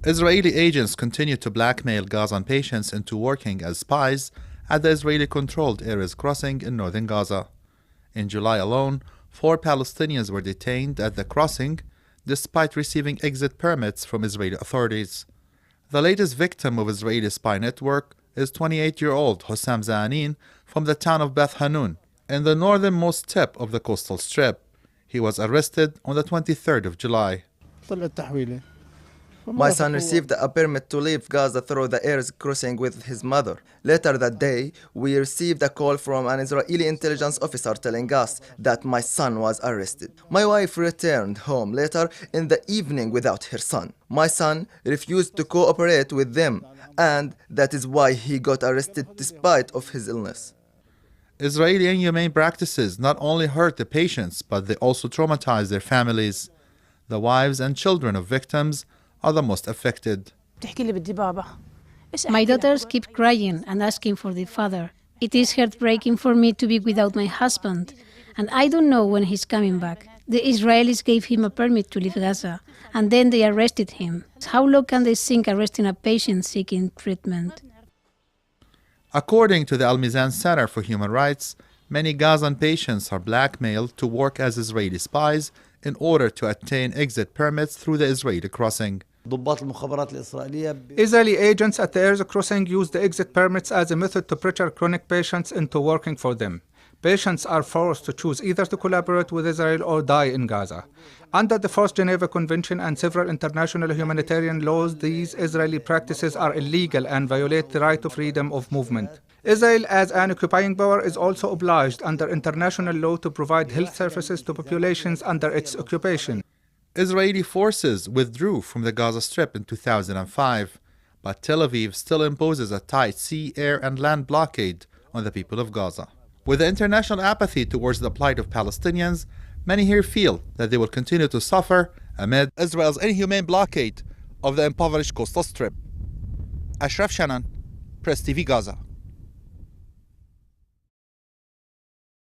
Israeli agents continue to blackmail Gazan patients into working as spies at the Israeli-controlled Erez crossing in northern Gaza. In July alone, 4 Palestinians were detained at the crossing despite receiving exit permits from Israeli authorities. The latest victim of Israeli spy network is 28-year-old Hossam Zaanin from the town of Beth Hanun, in the northernmost tip of the coastal strip. He was arrested on the 23rd of July. My son received a permit to leave Gaza through the Erez crossing with his mother. Later that day, we received a call from an Israeli intelligence officer telling us that my son was arrested. My wife returned home later in the evening without her son. My son refused to cooperate with them, and that is why he got arrested despite of his illness. Israeli inhumane practices not only hurt the patients, but they also traumatize their families. The wives and children of victims are the most affected. My daughters keep crying and asking for their father. It is heartbreaking for me to be without my husband, and I don't know when he's coming back. The Israelis gave him a permit to leave Gaza, and then they arrested him. How low can they sink arresting a patient seeking treatment? According to the Al Mizan Center for Human Rights, many Gazan patients are blackmailed to work as Israeli spies in order to attain exit permits through the Israeli crossing. Israeli agents at the Erez crossing use the exit permits as a method to pressure chronic patients into working for them. Patients are forced to choose either to collaborate with Israel or die in Gaza. Under the Fourth Geneva Convention and several international humanitarian laws, these Israeli practices are illegal and violate the right of freedom of movement. Israel, as an occupying power, is also obliged under international law to provide health services to populations under its occupation. Israeli forces withdrew from the Gaza Strip in 2005, but Tel Aviv still imposes a tight sea, air, and land blockade on the people of Gaza. With the international apathy towards the plight of Palestinians, many here feel that they will continue to suffer amid Israel's inhumane blockade of the impoverished coastal strip. Ashraf Shannon, Press TV Gaza.